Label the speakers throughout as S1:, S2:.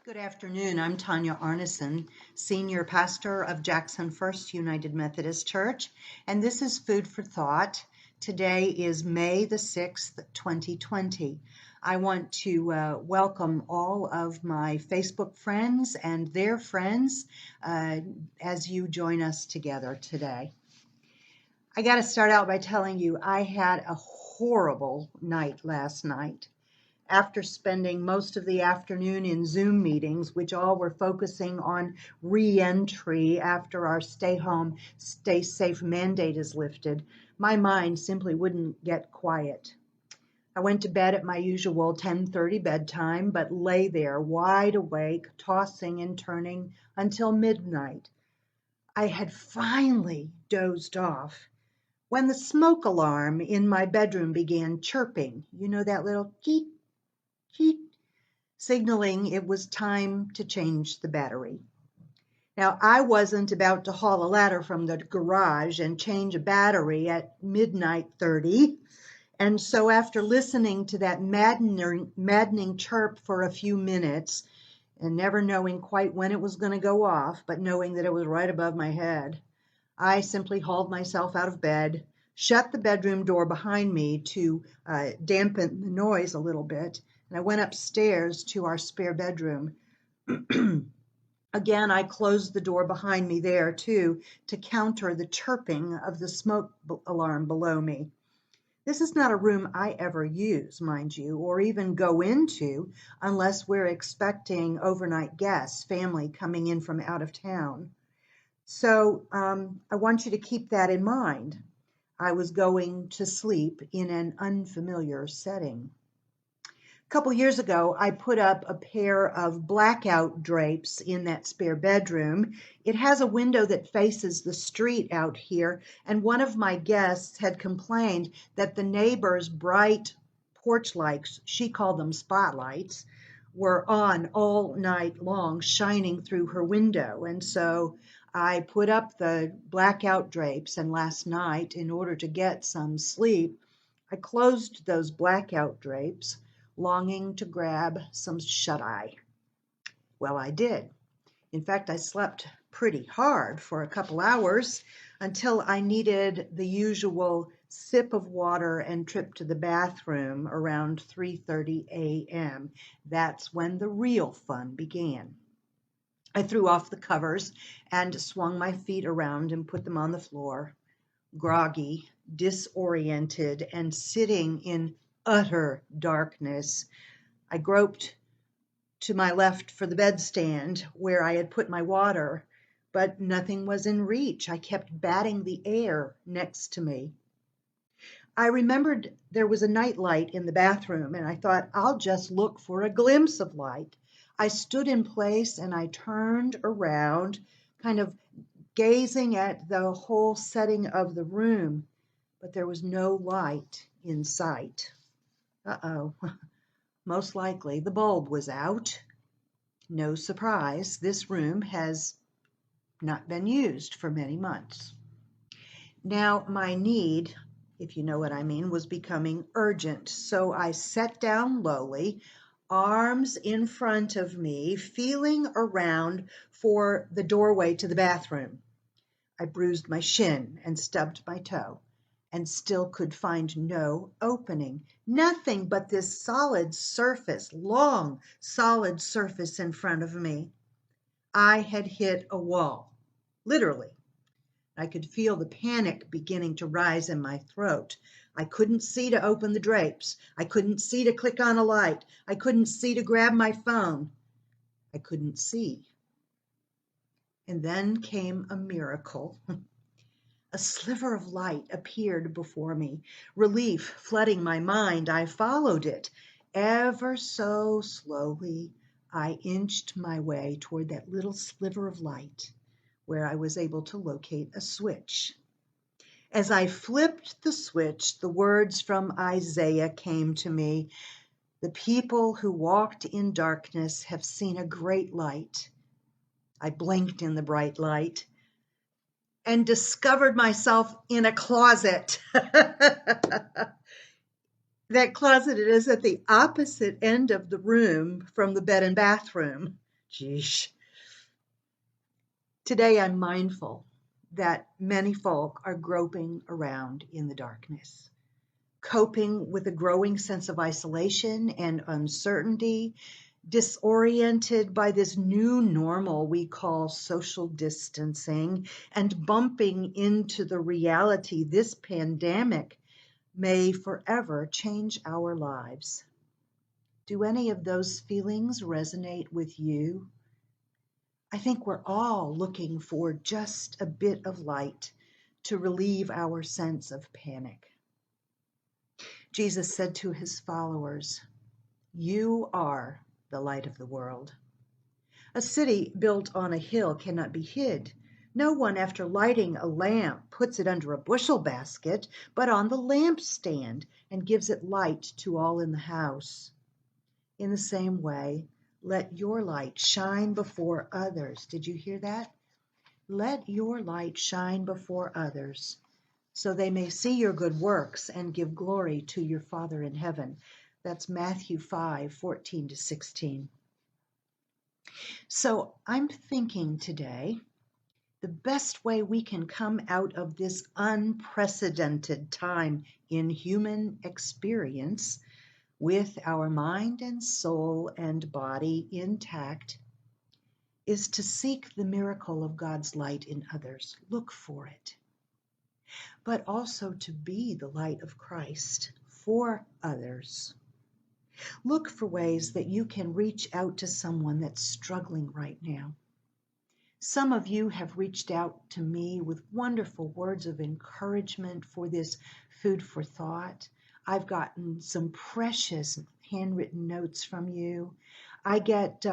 S1: Good afternoon. I'm Tonya Arnesen, Senior Pastor of Jackson First United Methodist Church, and this is Food for Thought. Today is May the 6th, 2020. I want to welcome all of my Facebook friends and their friends as you join us together today. I got to start out by telling you I had a horrible night last night. After spending most of the afternoon in Zoom meetings, which all were focusing on re-entry after our stay home, stay safe mandate is lifted, my mind simply wouldn't get quiet. I went to bed at my usual 10:30 bedtime, but lay there wide awake, tossing and turning until midnight. I had finally dozed off when the smoke alarm in my bedroom began chirping. You know, that little cheep, cheep, signaling it was time to change the battery. Now, I wasn't about to haul a ladder from the garage and change a battery at midnight 30. And so after listening to that maddening chirp for a few minutes and never knowing quite when it was going to go off, but knowing that it was right above my head, I simply hauled myself out of bed, shut the bedroom door behind me to dampen the noise a little bit, and I went upstairs to our spare bedroom. Again, I closed the door behind me there too to counter the chirping of the smoke alarm below me. This is not a room I ever use, mind you, or even go into unless we're expecting overnight guests, family coming in from out of town. So I want you to keep that in mind. I was going to sleep in an unfamiliar setting. A couple years ago, I put up a pair of blackout drapes in that spare bedroom. It has a window that faces the street out here, and one of my guests had complained that the neighbor's bright porch lights, she called them spotlights, were on all night long, shining through her window. And so I put up the blackout drapes, and last night, in order to get some sleep, I closed those blackout drapes, longing to grab some shut-eye. Well, I did. In fact, I slept pretty hard for a couple hours until I needed the usual sip of water and trip to the bathroom around 3:30 a.m. That's when the real fun began. I threw off the covers and swung my feet around and put them on the floor, groggy, disoriented, and sitting in utter darkness. I groped to my left for the bedstand where I had put my water, but nothing was in reach. I kept batting the air next to me. I remembered there was a night light in the bathroom, and I thought, I'll just look for a glimpse of light. I stood in place and I turned around, kind of gazing at the whole setting of the room, but there was no light in sight. Uh-oh. Most likely the bulb was out. No surprise, this room has not been used for many months. Now, my need, if you know what I mean, was becoming urgent. So I sat down lowly, arms in front of me, feeling around for the doorway to the bathroom. I bruised my shin and stubbed my toe, and still could find no opening. Nothing but this solid surface, long, solid surface in front of me. I had hit a wall, literally. I could feel the panic beginning to rise in my throat. I couldn't see to open the drapes. I couldn't see to click on a light. I couldn't see to grab my phone. I couldn't see. And then came a miracle. A sliver of light appeared before me. Relief flooding my mind, I followed it. Ever so slowly, I inched my way toward that little sliver of light where I was able to locate a switch. As I flipped the switch, the words from Isaiah came to me. The people who walked in darkness have seen a great light. I blinked in the bright light and discovered myself in a closet. That closet is at the opposite end of the room from the bed and bathroom. Geesh. Today I'm mindful that many folk are groping around in the darkness, coping with a growing sense of isolation and uncertainty, disoriented by this new normal we call social distancing, and bumping into the reality this pandemic may forever change our lives. Do any of those feelings resonate with you? I think we're all looking for just a bit of light to relieve our sense of panic. Jesus said to his followers, "You are the light of the world." A city built on a hill cannot be hid. No one, after lighting a lamp, puts it under a bushel basket, but on the lampstand and gives it light to all in the house. In the same way, let your light shine before others. Did you hear that? Let your light shine before others, so they may see your good works and give glory to your Father in heaven. That's Matthew 5:14-16. So I'm thinking today, the best way we can come out of this unprecedented time in human experience with our mind and soul and body intact is to seek the miracle of God's light in others. Look for it. But also to be the light of Christ for others. Look for ways that you can reach out to someone that's struggling right now. Some of you have reached out to me with wonderful words of encouragement for this food for thought. I've gotten some precious handwritten notes from you. I get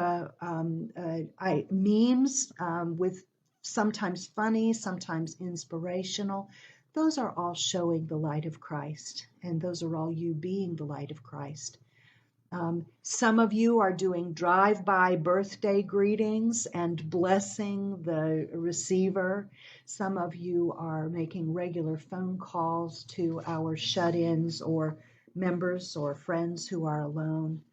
S1: memes with sometimes funny, sometimes inspirational. Those are all showing the light of Christ, and those are all you being the light of Christ. Some of you are doing drive-by birthday greetings and blessing the receiver. Some of you are making regular phone calls to our shut-ins or members or friends who are alone.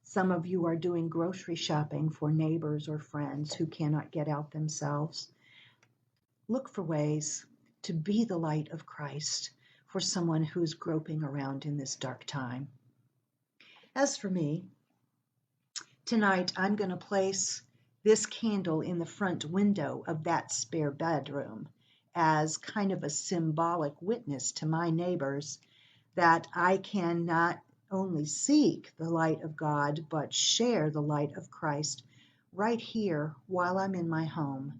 S1: Some of you are doing grocery shopping for neighbors or friends who cannot get out themselves. Look for ways to be the light of Christ for someone who's groping around in this dark time. As for me, tonight I'm going to place this candle in the front window of that spare bedroom as kind of a symbolic witness to my neighbors that I can not only seek the light of God, but share the light of Christ right here while I'm in my home.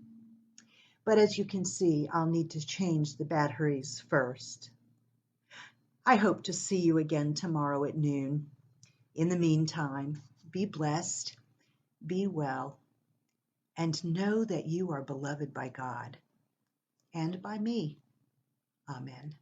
S1: But as you can see, I'll need to change the batteries first. I hope to see you again tomorrow at noon. In the meantime, be blessed, be well, and know that you are beloved by God and by me. Amen.